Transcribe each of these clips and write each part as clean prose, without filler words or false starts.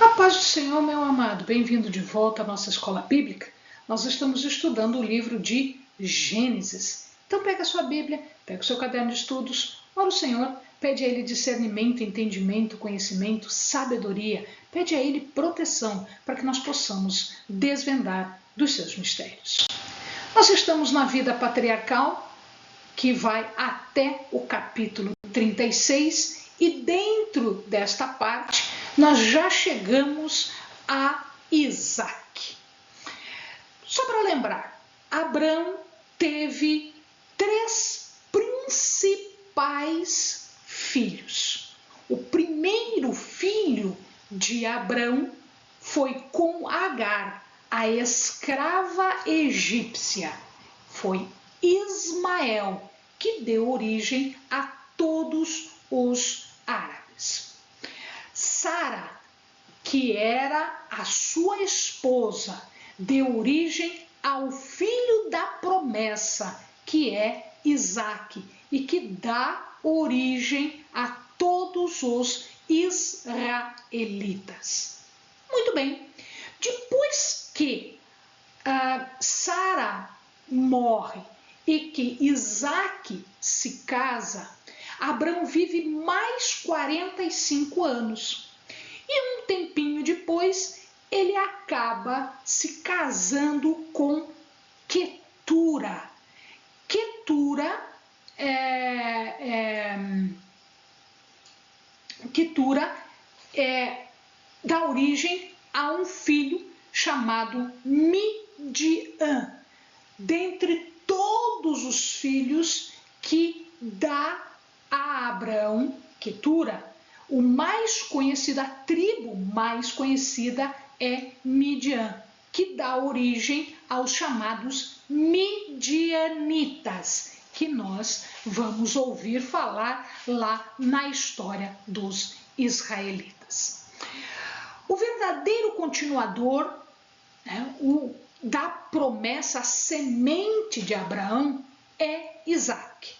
A paz do Senhor, meu amado, bem-vindo de volta à nossa escola bíblica. Nós estamos estudando o livro de Gênesis. Então pega a sua Bíblia, pega o seu caderno de estudos, ora o Senhor, pede a Ele discernimento, entendimento, conhecimento, sabedoria, pede a Ele proteção para que nós possamos desvendar dos seus mistérios. Nós estamos na vida patriarcal, que vai até o capítulo 36, e dentro desta parte nós já chegamos a Isaac. Só para lembrar, Abrão teve 3 principais filhos. O primeiro filho de Abrão foi com Agar, a escrava egípcia. Foi Ismael, que deu origem a todos os árabes. Sara, que era a sua esposa, deu origem ao filho da promessa, que é Isaac, e que dá origem a todos os israelitas. Muito bem, depois que Sara morre e que Isaac se casa, Abrão vive mais 45 anos. E um tempinho depois, ele acaba se casando com Quetura. Quetura dá origem a um filho chamado Midian. Dentre todos os filhos que dá a Abrão, Quetura, o mais conhecido, a tribo mais conhecida é Midian, que dá origem aos chamados midianitas, que nós vamos ouvir falar lá na história dos israelitas. O verdadeiro continuador, da promessa, a semente de Abraão, é Isaac.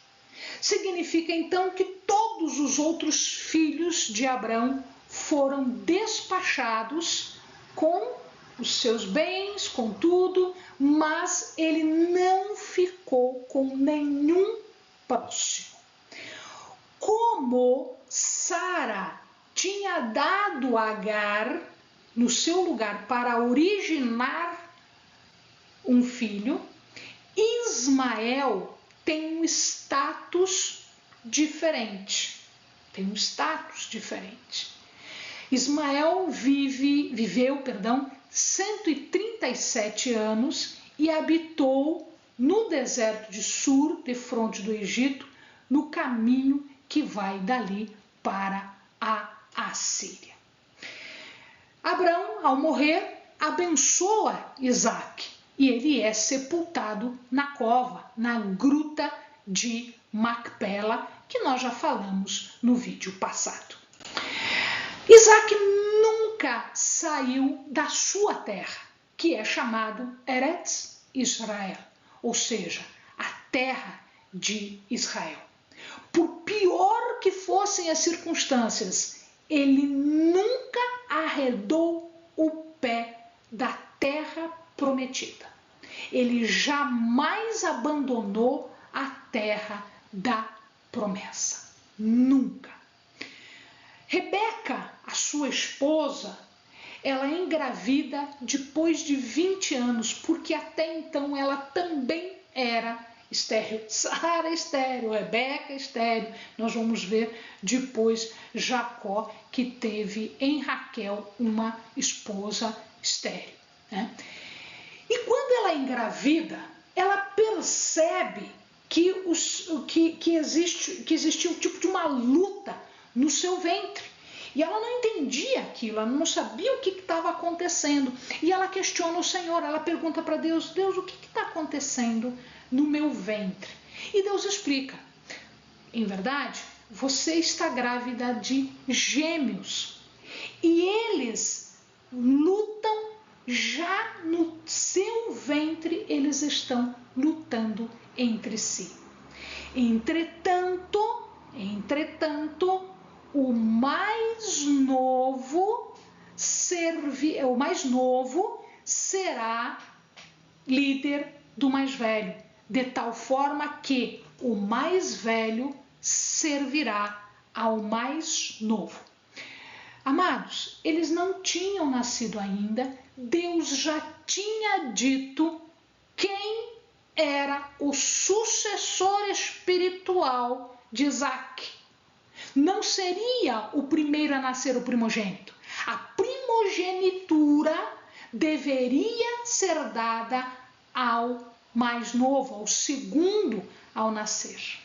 Significa então que todos os outros filhos de Abrão foram despachados com os seus bens, com tudo, mas ele não ficou com nenhum próximo. Como Sara tinha dado Agar no seu lugar para originar um filho, Ismael tem um status diferente. Ismael viveu 137 anos e habitou no deserto de Sur, defronte do Egito, no caminho que vai dali para a Assíria. Abrão, ao morrer, abençoa Isaac. E ele é sepultado na cova, na gruta de Macpela, que nós já falamos no vídeo passado. Isaac nunca saiu da sua terra, que é chamado Eretz Israel, ou seja, a terra de Israel. Por pior que fossem as circunstâncias, ele nunca arredou o pé da terra prometida. Ele jamais abandonou a terra da promessa. Nunca. Rebeca, a sua esposa, ela engravida depois de 20 anos, porque até então ela também era estéril. Sara estéril, Rebeca estéril. Nós vamos ver depois Jacó, que teve em Raquel uma esposa estéril, E quando ela engravida, ela percebe que existia um tipo de uma luta no seu ventre. E ela não entendia aquilo, ela não sabia o que estava acontecendo. E ela questiona o Senhor, ela pergunta para Deus: Deus, o que está acontecendo no meu ventre? E Deus explica: em verdade, você está grávida de gêmeos. E eles lutam. Já no seu ventre, eles estão lutando entre si. Entretanto, o mais novo o mais novo será líder do mais velho, de tal forma que o mais velho servirá ao mais novo. Amados, eles não tinham nascido ainda, Deus já tinha dito quem era o sucessor espiritual de Isaac. Não seria o primeiro a nascer o primogênito. A primogenitura deveria ser dada ao mais novo, ao segundo ao nascer.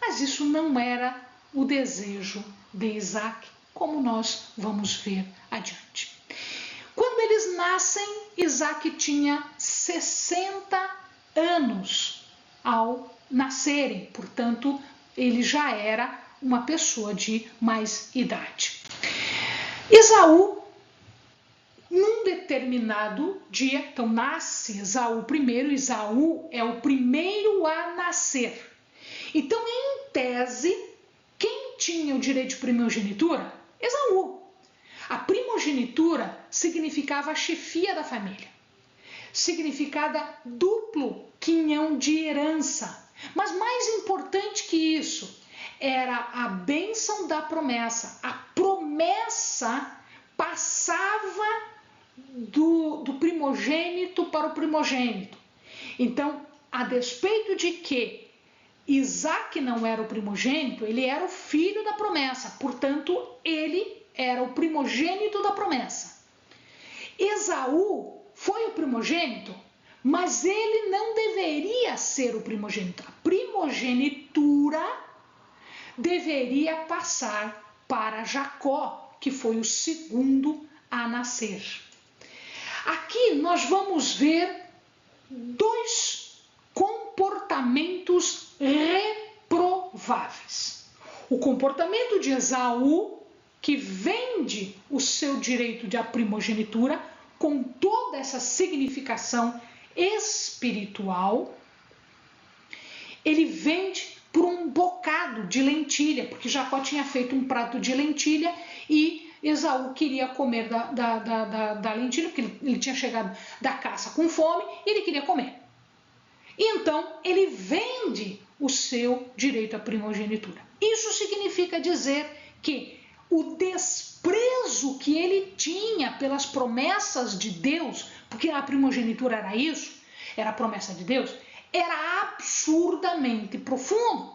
Mas isso não era o desejo de Isaac, como nós vamos ver adiante. Quando eles nascem, Isaac tinha 60 anos ao nascerem, portanto, ele já era uma pessoa de mais idade. Esaú, num determinado dia, então nasce Esaú primeiro, Esaú é o primeiro a nascer. Então, em tese, quem tinha o direito de primogenitura? Esaú. A primogenitura significava a chefia da família. Significava duplo quinhão de herança. Mas mais importante que isso, era a bênção da promessa. A promessa passava do primogênito para o primogênito. Então, a despeito de que Isaac não era o primogênito, ele era o filho da promessa, portanto, ele era o primogênito da promessa. Esaú foi o primogênito, mas ele não deveria ser o primogênito. A primogenitura deveria passar para Jacó, que foi o segundo a nascer. Aqui nós vamos ver dois comportamentos reprováveis. O comportamento de Esaú, que vende o seu direito de primogenitura com toda essa significação espiritual, ele vende por um bocado de lentilha, porque Jacó tinha feito um prato de lentilha e Esaú queria comer da lentilha, porque ele tinha chegado da caça com fome e ele queria comer. Então, ele vende o seu direito à primogenitura. Isso significa dizer que o desprezo que ele tinha pelas promessas de Deus, porque a primogenitura era isso, era a promessa de Deus, era absurdamente profundo.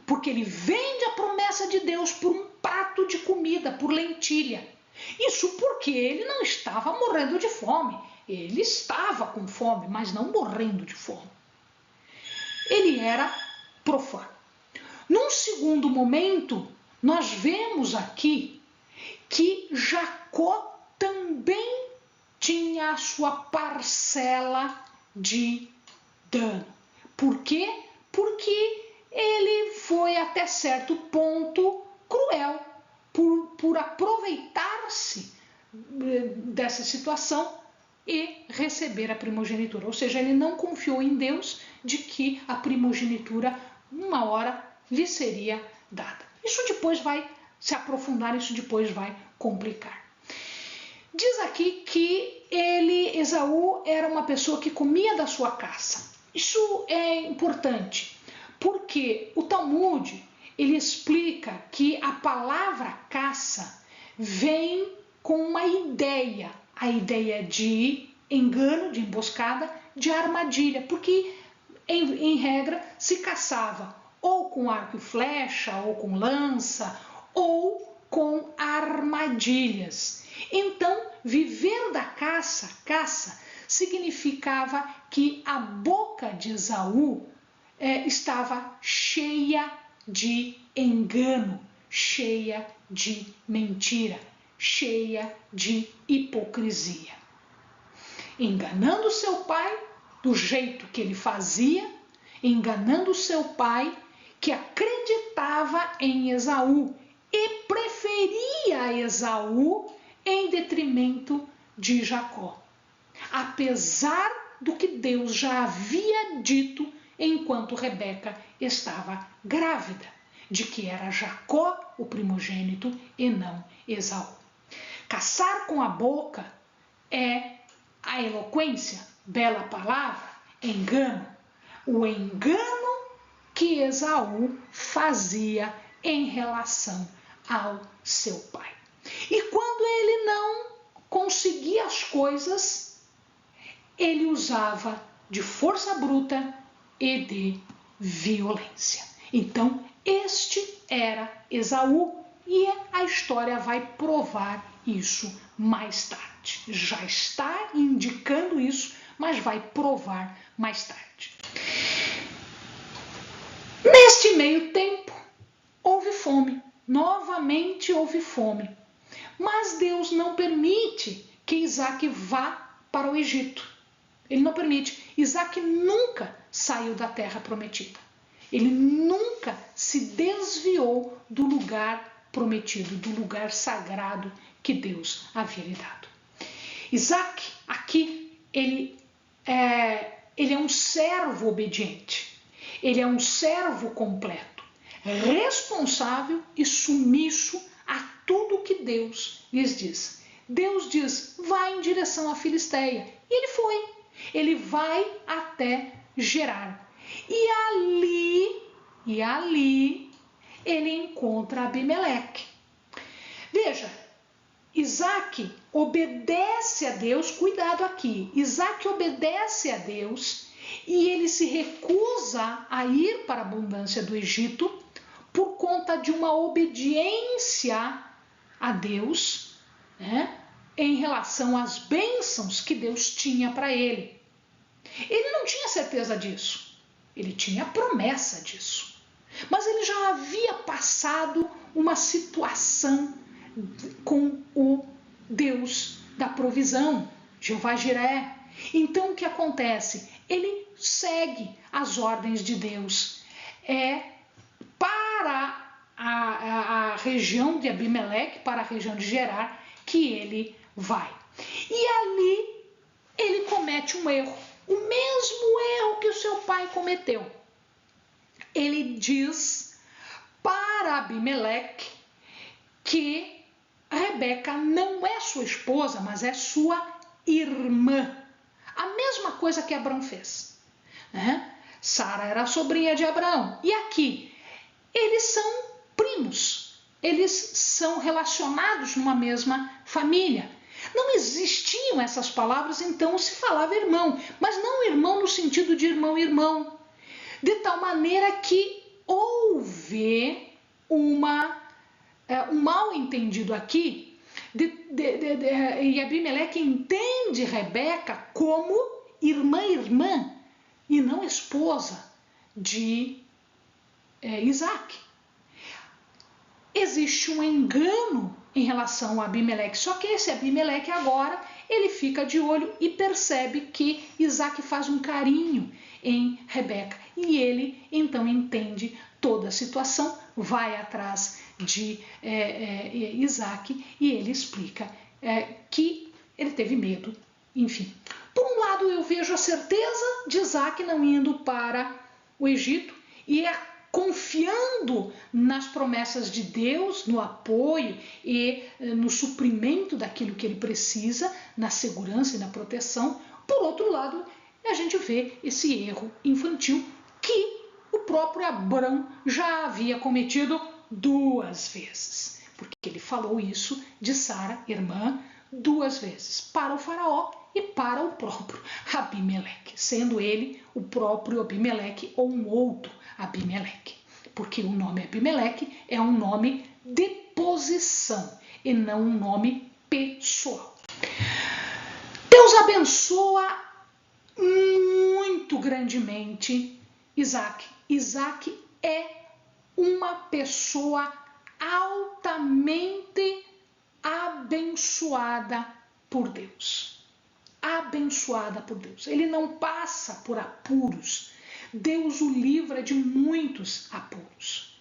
Porque ele vende a promessa de Deus por um prato de comida, por lentilha. Isso porque ele não estava morrendo de fome. Ele estava com fome, mas não morrendo de fome. Ele era profano. Num segundo momento, nós vemos aqui que Jacó também tinha a sua parcela de dano. Por quê? Porque ele foi até certo ponto cruel por aproveitar-se dessa situação e receber a primogenitura. Ou seja, ele não confiou em Deus de que a primogenitura, uma hora, lhe seria dada. Isso depois vai se aprofundar, isso depois vai complicar. Diz aqui que Esaú, era uma pessoa que comia da sua caça. Isso é importante, porque o Talmud, ele explica que a palavra caça vem com uma ideia, a ideia de engano, de emboscada, de armadilha, porque em regra se caçava ou com arco e flecha, ou com lança, ou com armadilhas. Então, viver da caça significava que a boca de Esaú estava cheia de engano, cheia de mentira, cheia de hipocrisia. Enganando seu pai do jeito que ele fazia, enganando seu pai que acreditava em Esaú e preferia Esaú em detrimento de Jacó. Apesar do que Deus já havia dito enquanto Rebeca estava grávida, de que era Jacó o primogênito e não Esaú. Caçar com a boca é a eloquência, bela palavra, engano. O engano que Esaú fazia em relação ao seu pai. E quando ele não conseguia as coisas, ele usava de força bruta e de violência. Então, este era Esaú e a história vai provar isso mais tarde. Já está indicando isso, mas vai provar mais tarde. Neste meio tempo, houve fome. Novamente houve fome. Mas Deus não permite que Isaac vá para o Egito. Ele não permite. Isaac nunca saiu da terra prometida. Ele nunca se desviou do lugar prometido, do lugar sagrado que Deus havia lhe dado. Isaac, aqui, ele é um servo obediente. Ele é um servo completo, responsável e submisso a tudo que Deus lhes diz. Deus diz, vai em direção à Filisteia. E ele foi. Ele vai até Gerar. E ali ele encontra Abimeleque. Veja, Isaac obedece a Deus, cuidado aqui, Isaac obedece a Deus e ele se recusa a ir para a abundância do Egito por conta de uma obediência a Deus, né, em relação às bênçãos que Deus tinha para ele. Ele não tinha certeza disso, ele tinha promessa disso, mas ele já havia passado uma situação com o Deus da provisão, Jeová Jiré. Então o que acontece? Ele segue as ordens de Deus. Para a região de Abimeleque, para a região de Gerar, que ele vai. E ali ele comete um erro, o mesmo erro que o seu pai cometeu. Ele diz para Abimeleque que Rebeca não é sua esposa, mas é sua irmã. A mesma coisa que Abrão fez. Sara era a sobrinha de Abraão. E aqui, eles são primos. Eles são relacionados numa mesma família. Não existiam essas palavras, então se falava irmão. Mas não irmão no sentido de irmão. De tal maneira que houve um mal entendido aqui, e Abimeleque entende Rebeca como irmã, e não esposa de Isaac. Existe um engano em relação a Abimeleque, só que esse Abimeleque agora, ele fica de olho e percebe que Isaac faz um carinho em Rebeca, e ele então entende toda a situação, vai atrás de Isaac e ele explica que ele teve medo, enfim. Por um lado, eu vejo a certeza de Isaac não indo para o Egito e confiando nas promessas de Deus, no apoio e no suprimento daquilo que ele precisa, na segurança e na proteção. Por outro lado, a gente vê esse erro infantil que o próprio Abrão já havia cometido 2 vezes, porque ele falou isso de Sara, irmã, 2 vezes, para o faraó e para o próprio Abimeleque, sendo ele o próprio Abimeleque ou um outro Abimeleque, porque o nome Abimeleque é um nome de posição e não um nome pessoal. Deus abençoa muito grandemente Isaac. Isaac é uma pessoa altamente abençoada por Deus. Abençoada por Deus. Ele não passa por apuros. Deus o livra de muitos apuros.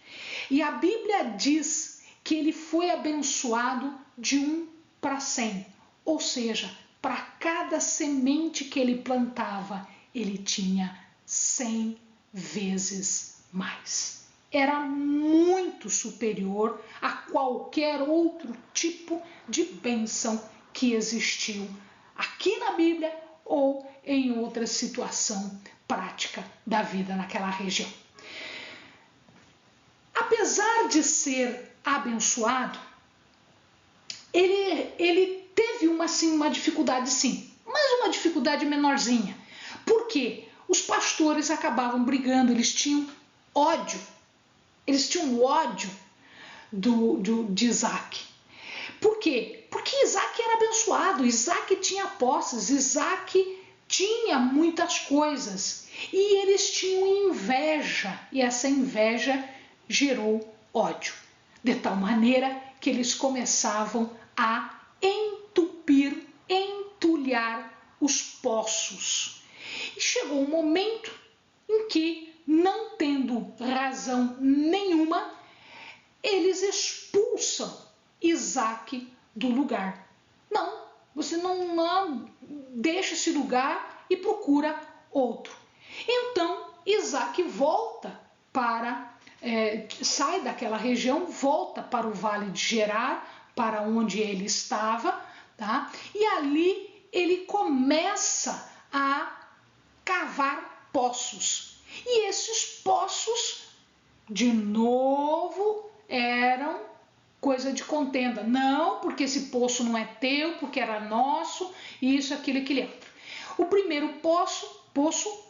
E a Bíblia diz que ele foi abençoado de 1 para 100. Ou seja, para cada semente que ele plantava, ele tinha 100 vezes mais. era muito superior a qualquer outro tipo de bênção que existiu aqui na Bíblia ou em outra situação prática da vida naquela região. Apesar de ser abençoado, ele teve uma dificuldade sim, mas uma dificuldade menorzinha. Por quê? Os pastores acabavam brigando, eles tinham ódio de Isaac. Por quê? Porque Isaac era abençoado, Isaac tinha posses, Isaac tinha muitas coisas e eles tinham inveja, e essa inveja gerou ódio, de tal maneira que eles começavam a entulhar os poços. E chegou um momento em que, não tendo razão nenhuma, eles expulsam Isaac do lugar. Não, você não deixa esse lugar e procura outro. Então Isaac volta sai daquela região, volta para o Vale de Gerar, para onde ele estava, tá? E ali ele começa a cavar poços. E esses poços, de novo, eram coisa de contenda. Não, porque esse poço não é teu, porque era nosso, isso, aquilo, aquele outro. O primeiro poço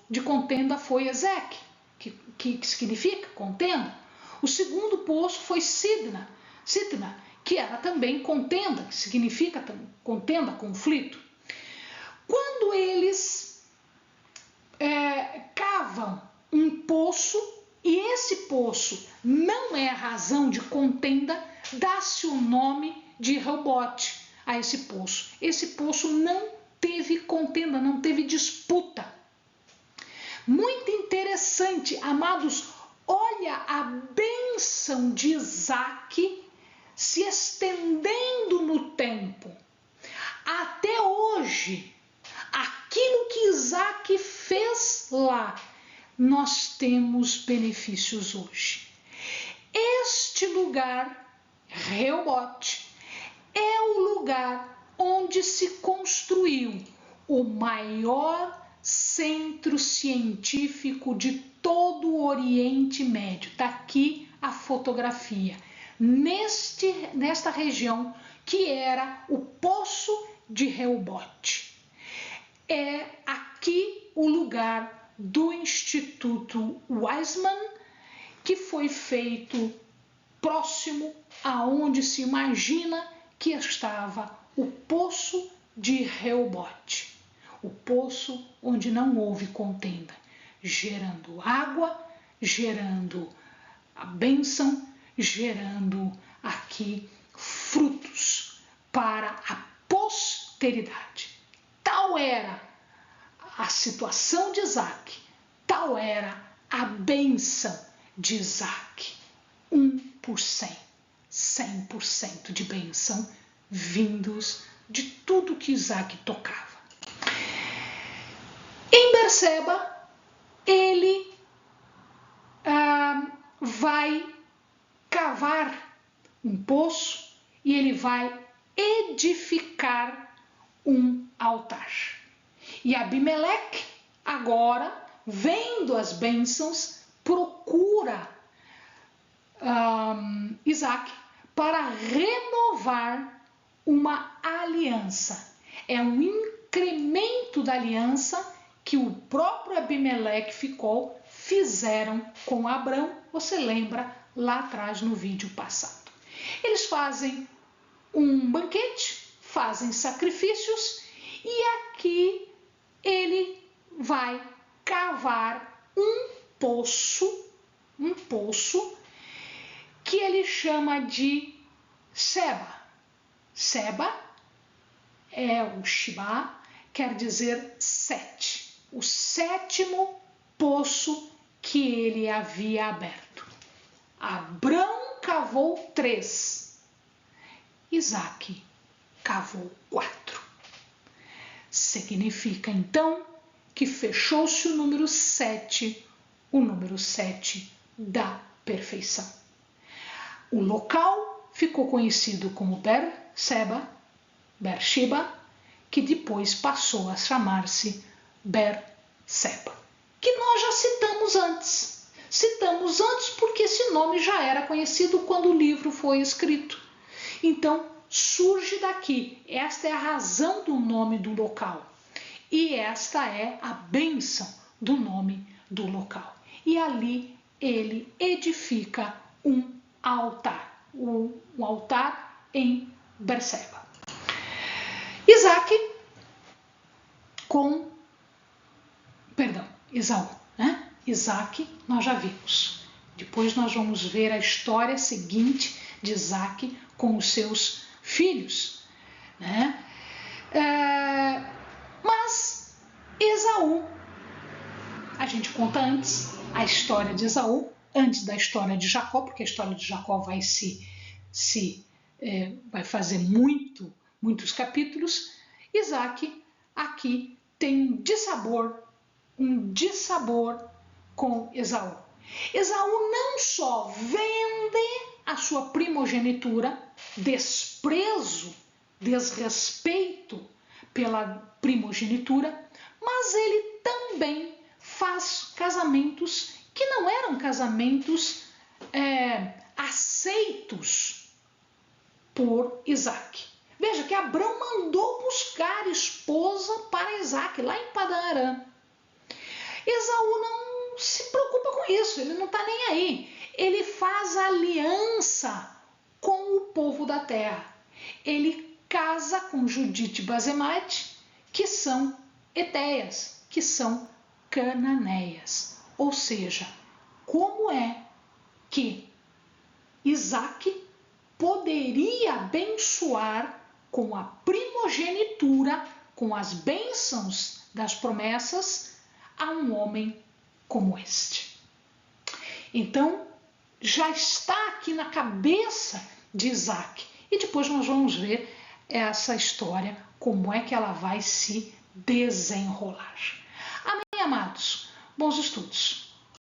de contenda foi Ezeque, que significa contenda. O segundo poço foi Sitna, que era também contenda, que significa contenda, conflito. Quando eles cavam um poço e esse poço não é razão de contenda, dá-se o nome de Rehobote a esse poço. Esse poço não teve contenda, não teve disputa. Muito interessante, amados, olha a bênção de Isaac se estendendo no tempo. Até hoje, aquilo que Isaac fez lá, nós temos benefícios hoje. Este lugar, Rehobote, é o lugar onde se construiu o maior centro científico de todo o Oriente Médio. Está aqui a fotografia. Nesta região que era o Poço de Rehobote. É aqui o lugar do Instituto Weizmann, que foi feito próximo aonde se imagina que estava o Poço de Rehobote. O poço onde não houve contenda, gerando água, gerando a bênção, gerando aqui frutos para a posteridade. Tal era a situação de Isaac, tal era a bênção de Isaac. 1%, 100% de bênção vindos de tudo que Isaac tocava. Em Berseba, ele vai cavar um poço e ele vai edificar um altar. E Abimeleque, agora, vendo as bênçãos, procura Isaac para renovar uma aliança. É um incremento da aliança que o próprio Abimeleque fizeram com Abrão. Você lembra lá atrás no vídeo passado. Eles fazem um banquete, fazem sacrifícios e aqui ele vai cavar um poço que ele chama de Seba. Seba é o Sheba, quer dizer 7. O 7º poço que ele havia aberto. Abrão cavou 3. Isaac cavou 4. Significa então que fechou-se o número 7 da perfeição. O local ficou conhecido como Beersheba, que depois passou a chamar-se Berseba, que nós já citamos antes. Citamos antes porque esse nome já era conhecido quando o livro foi escrito. Então, surge daqui. Esta é a razão do nome do local. E esta é a bênção do nome do local. E ali ele edifica um altar. Um altar em Berseba. Esaú, né? Isaac nós já vimos. Depois nós vamos ver a história seguinte de Isaac com os seus filhos, né? Mas Esaú, a gente conta antes a história de Esaú, antes da história de Jacó, porque a história de Jacó vai vai fazer muitos capítulos. Isaac aqui tem um dissabor com Esaú. Esaú não só vende a sua primogenitura, desrespeito pela primogenitura, mas ele também faz casamentos que não eram casamentos aceitos por Isaac. Veja que Abrão mandou buscar esposa para Isaac, lá em Padã Arã. Esaú não se preocupa com isso, ele não está nem aí. Ele faz aliança com o povo da terra. Ele casa com Judite e Basemate, que são etéias, que são cananeias. Ou seja, como é que Isaac poderia abençoar com a primogenitura, com as bênçãos das promessas, a um homem como este? Então, já está aqui na cabeça de Isaac. E depois nós vamos ver essa história, como é que ela vai se desenrolar. Amém, amados? Bons estudos!